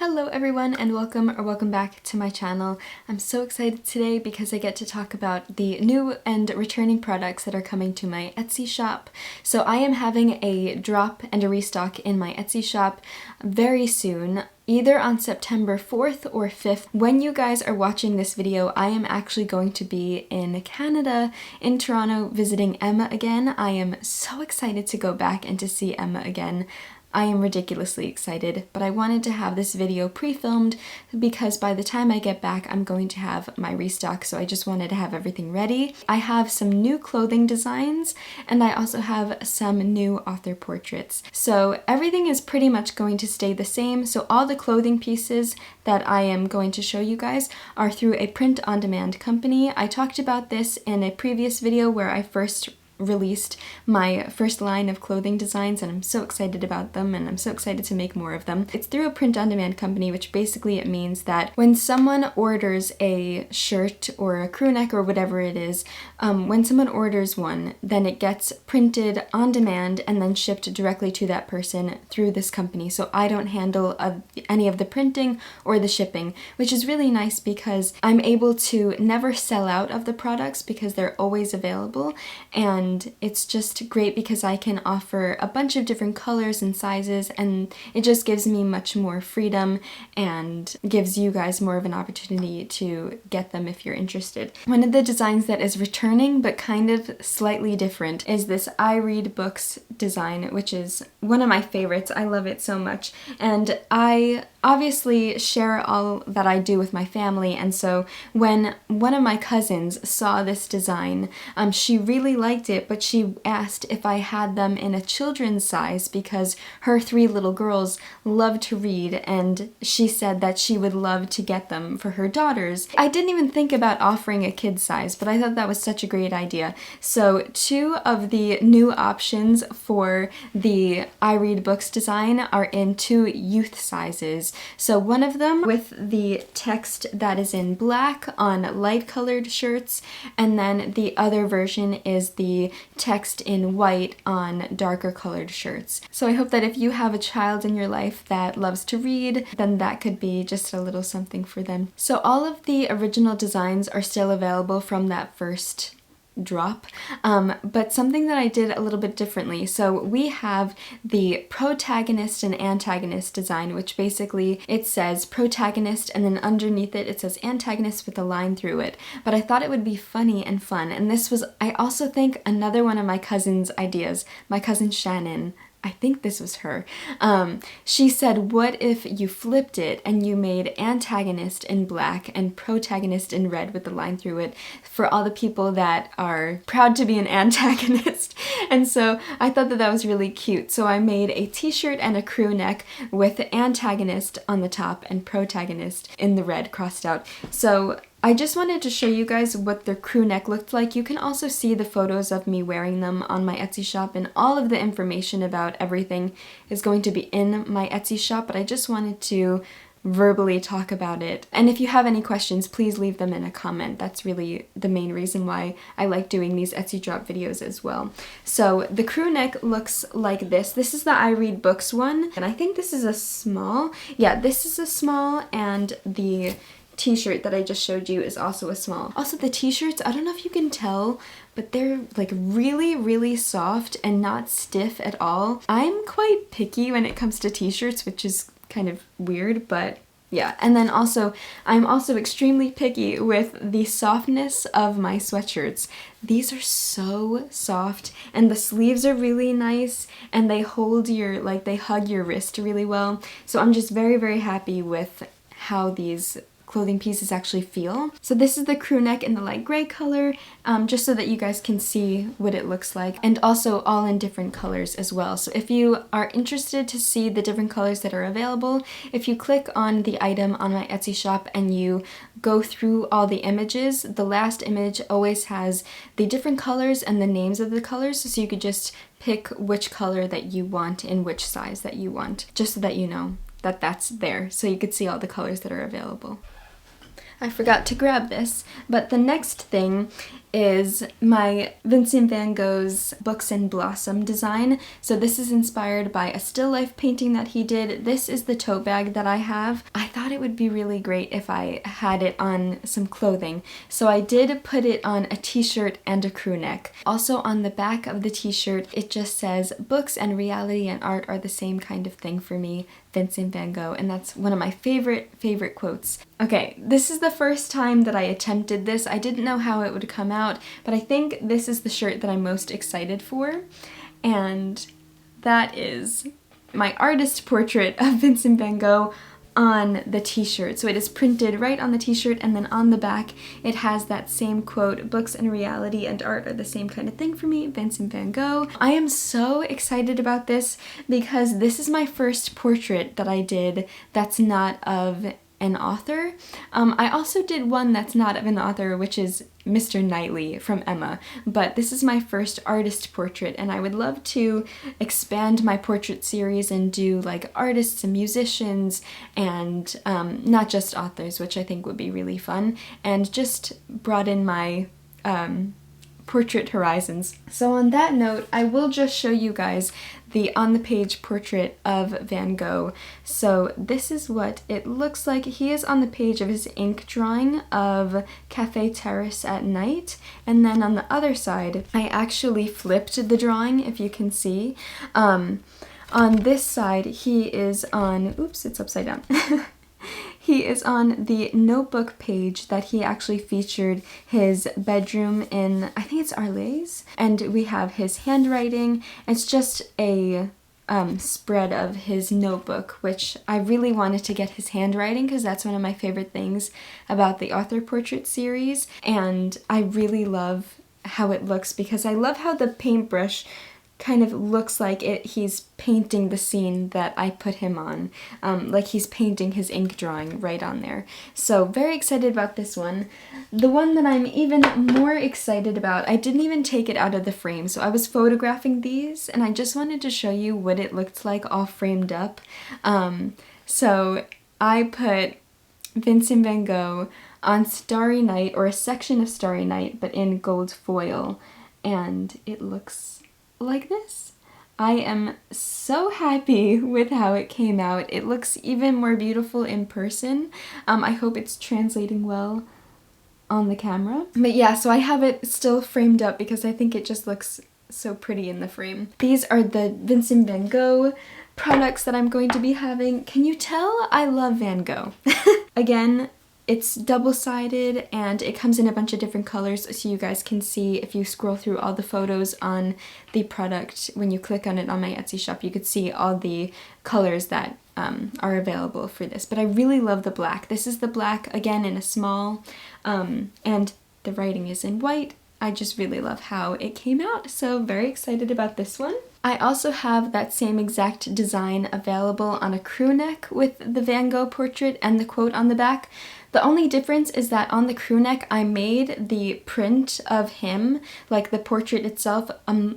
Hello everyone and welcome back to my channel. I'm so excited today because I get to talk about the new and returning products that are coming to my Etsy shop. So I am having a drop and a restock in my Etsy shop very soon, either on September 4th or 5th. When you guys are watching this video, I am actually going to be in Canada, in Toronto, visiting Emma again. I am so excited to go back and to see Emma again. I am ridiculously excited, but I wanted to have this video pre-filmed because by the time I get back, I'm going to have my restock, so I just wanted to have everything ready. I have some new clothing designs, and I also have some new author portraits. So everything is pretty much going to stay the same, so all the clothing pieces that I am going to show you guys are through a print-on-demand company. I talked about this in a previous video where I first released my first line of clothing designs, and I'm so excited about them and I'm so excited to make more of them. It's through a print-on-demand company, which basically it means that when someone orders a shirt or a crew neck or whatever it is, when someone orders one, then it gets printed on demand and then shipped directly to that person through this company. So I don't handle any of the printing or the shipping, which is really nice because I'm able to never sell out of the products because they're always available, and it's just great because I can offer a bunch of different colors and sizes, and it just gives me much more freedom and gives you guys more of an opportunity to get them if you're interested. One of the designs that is returning but kind of slightly different is this I Read Books design, which is one of my favorites. I love it so much, and I obviously share all that I do with my family, and so when one of my cousins saw this design, she really liked it, but she asked if I had them in a children's size because her 3 little girls love to read, and she said that she would love to get them for her daughters. I didn't even think about offering a kid size, but I thought that was such a great idea. So 2 of the new options for the I Read Books design are in 2 youth sizes. So one of them with the text that is in black on light colored shirts, and then the other version is the text in white on darker colored shirts. So I hope that if you have a child in your life that loves to read, then that could be just a little something for them. So all of the original designs are still available from that first drop, but something that I did a little bit differently. So we have the protagonist and antagonist design, which basically it says protagonist and then underneath it says antagonist with a line through it. But I thought it would be funny and fun, and this was, I also think, another one of my cousin's ideas. My cousin Shannon, I think this was her. She said, what if you flipped it and you made antagonist in black and protagonist in red with the line through it for all the people that are proud to be an antagonist? And so I thought that that was really cute. So I made a t-shirt and a crew neck with antagonist on the top and protagonist in the red crossed out. So I just wanted to show you guys what the crew neck looked like. You can also see the photos of me wearing them on my Etsy shop, and all of the information about everything is going to be in my Etsy shop, but I just wanted to verbally talk about it. And if you have any questions, please leave them in a comment. That's really the main reason why I like doing these Etsy drop videos as well. So the crew neck looks like this. This is the I Read Books one, and I think this is a small. Yeah, this is a small, and the t-shirt that I just showed you is also a small. Also the t-shirts, I don't know if you can tell, but they're like really soft and not stiff at all. I'm quite picky when it comes to t-shirts, which is kind of weird, but yeah. And then also, I'm also extremely picky with the softness of my sweatshirts. These are so soft, and the sleeves are really nice, and they hold your, like, they hug your wrist really well. So I'm just very happy with how these clothing pieces actually feel. So this is the crew neck in the light gray color, just so that you guys can see what it looks like, and also all in different colors as well. So if you are interested to see the different colors that are available, if you click on the item on my Etsy shop and you go through all the images, the last image always has the different colors and the names of the colors, so you could just pick which color that you want in which size that you want, just so that you know that that's there, so you could see all the colors that are available. I forgot to grab this, but the next thing is my Vincent van Gogh's Books and Blossom design. So this is inspired by a still life painting that he did. This is the tote bag that I have. I thought it would be really great if I had it on some clothing. So I did put it on a t-shirt and a crew neck. Also on the back of the t-shirt, it just says, "Books and reality and art are the same kind of thing for me, Vincent van Gogh," and that's one of my favorite quotes. Okay, this is the first time that I attempted this. I didn't know how it would come out, but I think this is the shirt that I'm most excited for, and that is my artist portrait of Vincent van Gogh on the t-shirt. So it is printed right on the t-shirt, and then on the back it has that same quote, "Books and reality and art are the same kind of thing for me, Vincent van Gogh." I am so excited about this because this is my first portrait that I did that's not of an author. I also did one that's not of an author, which is Mr. Knightley from Emma, but this is my first artist portrait, and I would love to expand my portrait series and do like artists and musicians and not just authors, which I think would be really fun, and just broaden my portrait horizons. So on that note, I will just show you guys the on-the-page portrait of Van Gogh. So this is what it looks like. He is on the page of his ink drawing of Cafe Terrace at night, and then on the other side, I actually flipped the drawing, if you can see. On this side, he is on, oops, it's upside down. He is on the notebook page that he actually featured his bedroom in, I think it's Arles, and we have his handwriting. It's just a spread of his notebook, which I really wanted to get his handwriting because that's one of my favorite things about the author portrait series, and I really love how it looks because I love how the paintbrush kind of looks like he's painting the scene that I put him on, like he's painting his ink drawing right on there. So very excited about this one. The one that I'm even more excited about, I didn't even take it out of the frame, so I was photographing these and I just wanted to show you what it looked like all framed up. So I put Vincent van Gogh on Starry Night, or a section of Starry Night, but in gold foil, and it looks like this. I am so happy with how it came out. It looks even more beautiful in person. I hope it's translating well on the camera. But yeah, so I have it still framed up because I think it just looks so pretty in the frame. These are the Vincent van Gogh products that I'm going to be having. Can you tell I love Van Gogh? Again, it's double-sided and it comes in a bunch of different colors, so you guys can see if you scroll through all the photos on the product. When you click on it on my Etsy shop, you could see all the colors that are available for this. But I really love the black. This is the black, again in a small, and the writing is in white. I just really love how it came out, so very excited about this one. I also have that same exact design available on a crew neck with the Van Gogh portrait and the quote on the back. The only difference is that on the crew neck, I made the print of him, like the portrait itself,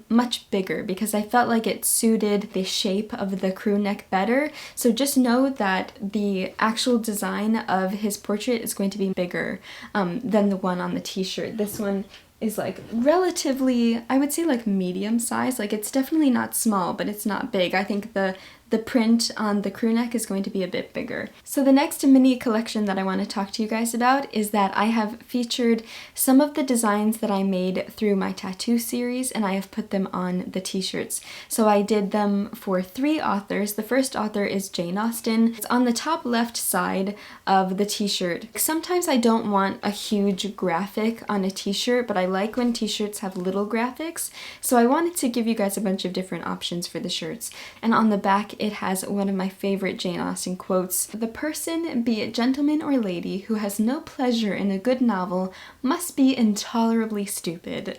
much bigger because I felt like it suited the shape of the crew neck better. So just know that the actual design of his portrait is going to be bigger than the one on the t-shirt. This one is like relatively, I would say like medium size. Like it's definitely not small, but it's not big. I think the print on the crew neck is going to be a bit bigger. So the next mini collection that I want to talk to you guys about is that I have featured some of the designs that I made through my tattoo series, and I have put them on the t-shirts. So I did them for 3 authors. The first author is Jane Austen. It's on the top left side of the t-shirt. Sometimes I don't want a huge graphic on a t-shirt, but I like when t-shirts have little graphics. So I wanted to give you guys a bunch of different options for the shirts. And on the back, it has one of my favorite Jane Austen quotes. "The person, be it gentleman or lady, who has no pleasure in a good novel must be intolerably stupid."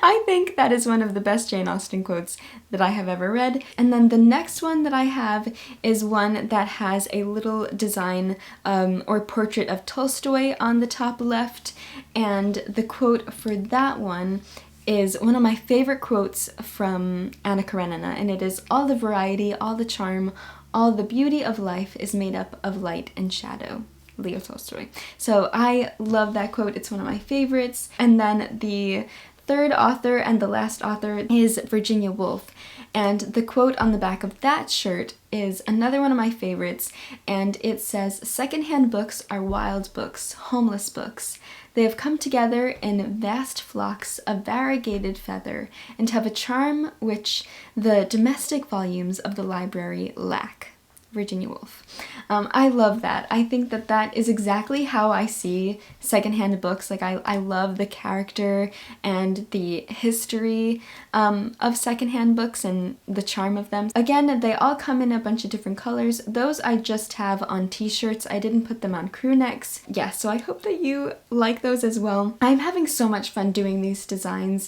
I think that is one of the best Jane Austen quotes that I have ever read. And then the next one that I have is one that has a little design or portrait of Tolstoy on the top left, and the quote for that one is one of my favorite quotes from Anna Karenina, and it is, "All the variety, all the charm, all the beauty of life is made up of light and shadow." Leo Tolstoy. So I love that quote. It's one of my favorites. And then the third author and the last author is Virginia Woolf. And the quote on the back of that shirt is another one of my favorites, and it says, "Secondhand books are wild books, homeless books. They have come together in vast flocks of variegated feather, and have a charm which the domestic volumes of the library lack." Virginia Woolf. I love that. I think that that is exactly how I see secondhand books. Like I love the character and the history of secondhand books and the charm of them. Again, they all come in a bunch of different colors. Those I just have on t-shirts. I didn't put them on crew necks. Yeah, so I hope that you like those as well. I'm having so much fun doing these designs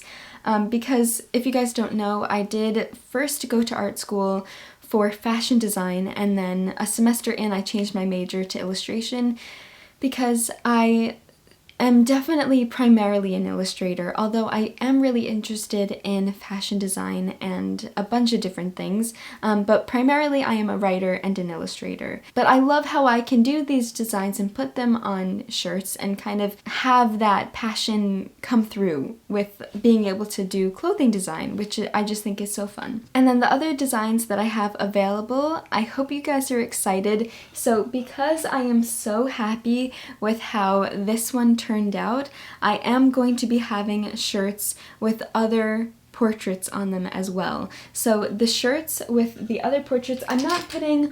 because if you guys don't know, I did first go to art school for fashion design, and then a semester in I changed my major to illustration because I am definitely primarily an illustrator, although I am really interested in fashion design and a bunch of different things, but primarily I am a writer and an illustrator. But I love how I can do these designs and put them on shirts and kind of have that passion come through with being able to do clothing design, which I just think is so fun. And then the other designs that I have available, I hope you guys are excited. So because I am so happy with how this one turned out, I am going to be having shirts with other portraits on them as well. So the shirts with the other portraits, I'm not putting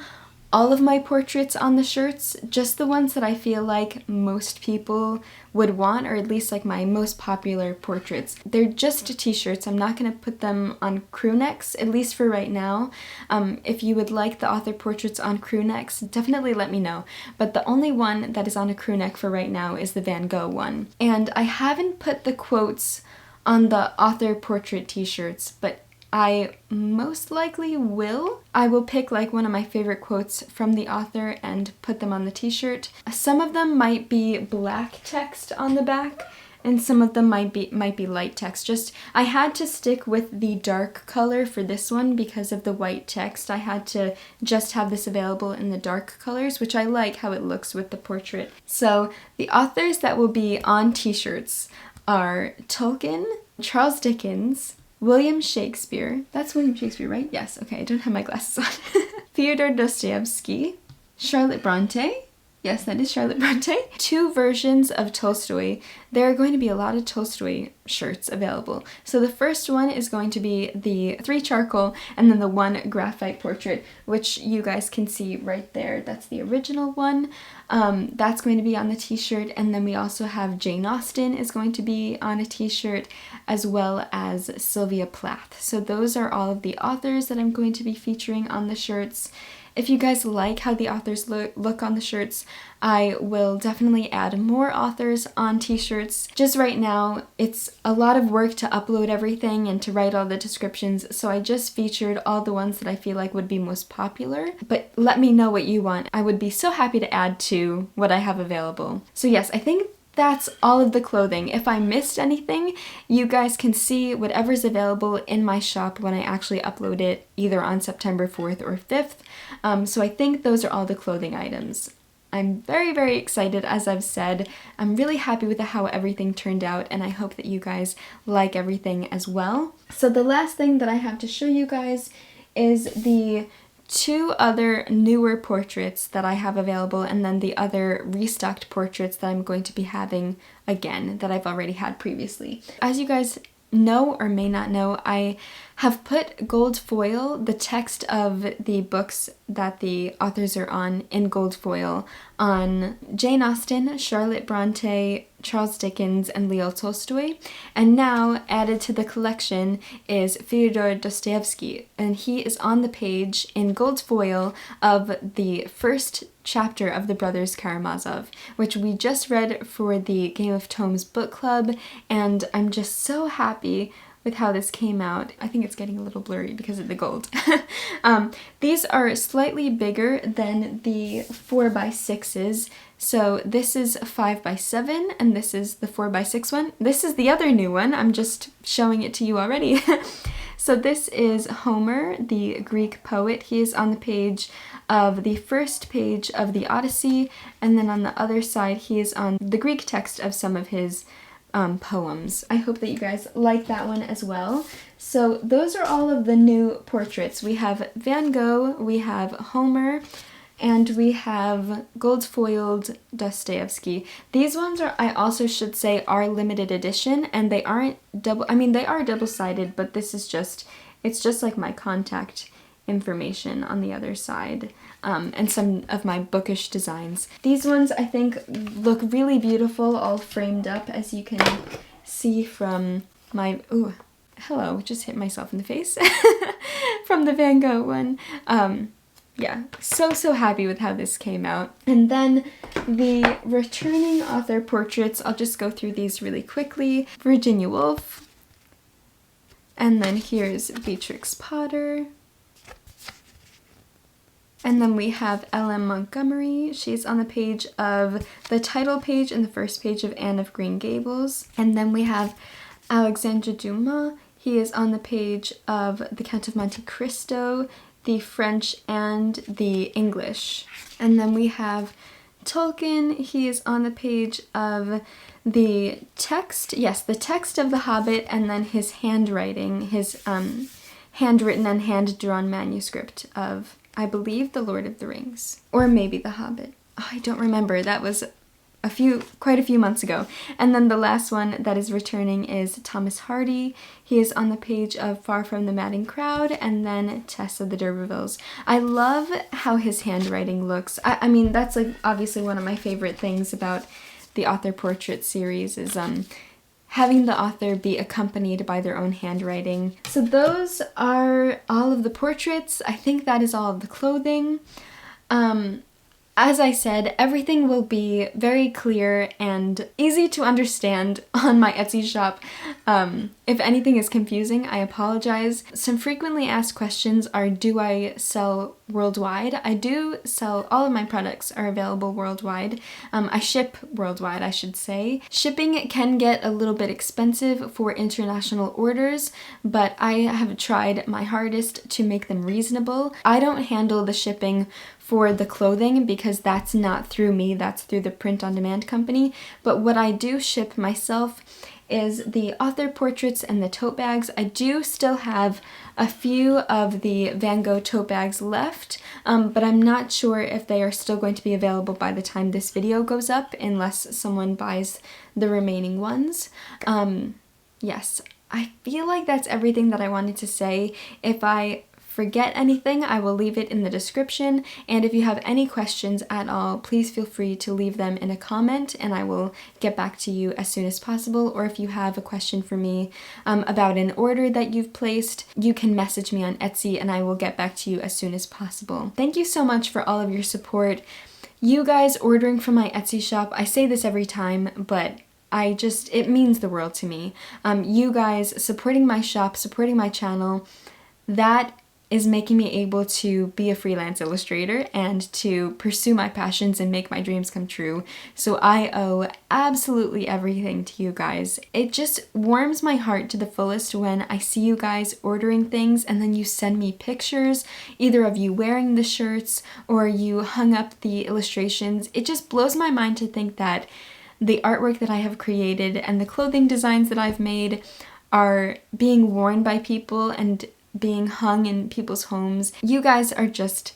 all of my portraits on the shirts, just the ones that I feel like most people would want, or at least like my most popular portraits. They're just t-shirts. I'm not going to put them on crew necks, at least for right now. If you would like the author portraits on crew necks, definitely let me know. But the only one that is on a crew neck for right now is the Van Gogh one. And I haven't put the quotes on the author portrait t-shirts, but I most likely will. I will pick like one of my favorite quotes from the author and put them on the t-shirt. Some of them might be black text on the back, and some of them might be light text. Just I had to stick with the dark color for this one because of the white text. I had to just have this available in the dark colors, which I like how it looks with the portrait. So the authors that will be on t-shirts are Tolkien, Charles Dickens, William Shakespeare. That's William Shakespeare, right? Yes, okay, I don't have my glasses on. Fyodor Dostoevsky, Charlotte Bronte. Yes, that is Charlotte Bronte. 2 versions of Tolstoy. There are going to be a lot of Tolstoy shirts available. So the first one is going to be the 3 charcoal and then the 1 graphite portrait, which you guys can see right there. That's the original one. That's going to be on the t-shirt, and then we also have Jane Austen is going to be on a t-shirt, as well as Sylvia Plath. So those are all of the authors that I'm going to be featuring on the shirts. If you guys like how the authors look on the shirts, I will definitely add more authors on t-shirts. Just right now, it's a lot of work to upload everything and to write all the descriptions, so I just featured all the ones that I feel like would be most popular. But let me know what you want. I would be so happy to add to what I have available. So yes, I think that's all of the clothing. If I missed anything, you guys can see whatever's available in my shop when I actually upload it, either on September 4th or 5th. So I think those are all the clothing items. I'm very, very excited, as I've said. I'm really happy with how everything turned out, and I hope that you guys like everything as well. So the last thing that I have to show you guys is the 2 other newer portraits that I have available, and then the other restocked portraits that I'm going to be having again that I've already had previously. As you guys know or may not know, I have put gold foil, the text of the books that the authors are on in gold foil, on Jane Austen, Charlotte Bronte, Charles Dickens, and Leo Tolstoy. And now added to the collection is Fyodor Dostoevsky, and he is on the page in gold foil of the first chapter of The Brothers Karamazov, which we just read for the Game of Tomes book club, and I'm just so happy with how this came out. I think it's getting a little blurry because of the gold. These are slightly bigger than the 4x6s. So this is 5x7 and this is the 4x6 one. This is the other new one. I'm just showing it to you already. So this is Homer, the Greek poet. He is on the page of the first page of the Odyssey, and then on the other side he is on the Greek text of some of his poems. I hope that you guys like that one as well. So those are all of the new portraits. We have Van Gogh, we have Homer, and we have gold-foiled Dostoevsky. These ones are, I also should say, are limited edition, and they aren't double, I mean, they are double-sided, but this is just, it's just like my contact information on the other side, and some of my bookish designs. These ones, I think, look really beautiful, all framed up, as you can see from my, ooh, hello, just hit myself in the face, from the Van Gogh one. Yeah, so happy with how this came out. And then the returning author portraits, I'll just go through these really quickly. Virginia Woolf, and then here's Beatrix Potter. And then we have L.M. Montgomery. She's on the page of the title page and the first page of Anne of Green Gables. And then we have Alexandre Dumas. He is on the page of The Count of Monte Cristo, the French and the English. And then we have Tolkien. He is on the page of the text, yes, the text of The Hobbit, and then his handwriting, his handwritten and hand-drawn manuscript of, I believe, The Lord of the Rings. Or maybe The Hobbit. Oh, I don't remember. That was quite a few months ago. And then the last one that is returning is Thomas Hardy. He is on the page of Far From the Madding Crowd, and then Tess of the D'Urbervilles. I love how his handwriting looks. I mean, that's like obviously one of my favorite things about the author portrait series is having the author be accompanied by their own handwriting. So those are all of the portraits. I think that is all of the clothing. As I said, everything will be very clear and easy to understand on my Etsy shop. If anything is confusing, I apologize. Some frequently asked questions are, do I sell worldwide? I do sell, all of my products are available worldwide. I ship worldwide, I should say. Shipping can get a little bit expensive for international orders, but I have tried my hardest to make them reasonable. I don't handle the shipping for the clothing because that's not through me, that's through the print-on-demand company. But what I do ship myself is the author portraits and the tote bags. I do still have a few of the Van Gogh tote bags left, but I'm not sure if they are still going to be available by the time this video goes up, unless someone buys the remaining ones. Yes, I feel like that's everything that I wanted to say. If I forget anything, I will leave it in the description, and if you have any questions at all, please feel free to leave them in a comment and I will get back to you as soon as possible. Or if you have a question for me about an order that you've placed, you can message me on Etsy and I will get back to you as soon as possible. Thank you so much for all of your support. You guys ordering from my Etsy shop, I say this every time, but it means the world to me. You guys supporting my shop, supporting my channel, that is making me able to be a freelance illustrator and to pursue my passions and make my dreams come true. So I owe absolutely everything to you guys. It just warms my heart to the fullest when I see you guys ordering things and then you send me pictures, either of you wearing the shirts or you hung up the illustrations. It just blows my mind to think that the artwork that I have created and the clothing designs that I've made are being worn by people and being hung in people's homes. You guys are just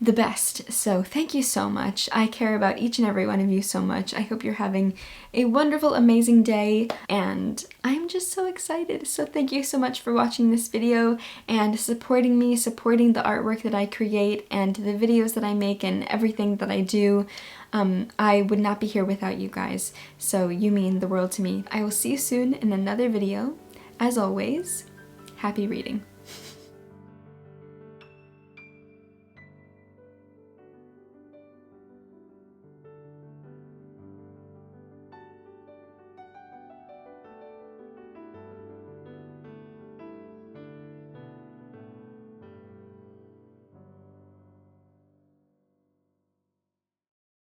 the best, so thank you so much. I care about each and every one of you so much. I hope you're having a wonderful, amazing day, and I'm just so excited. So thank you so much for watching this video and supporting me, supporting the artwork that I create and the videos that I make and everything that I do. I would not be here without you guys, so you mean the world to me. I will see you soon in another video. As always, happy reading.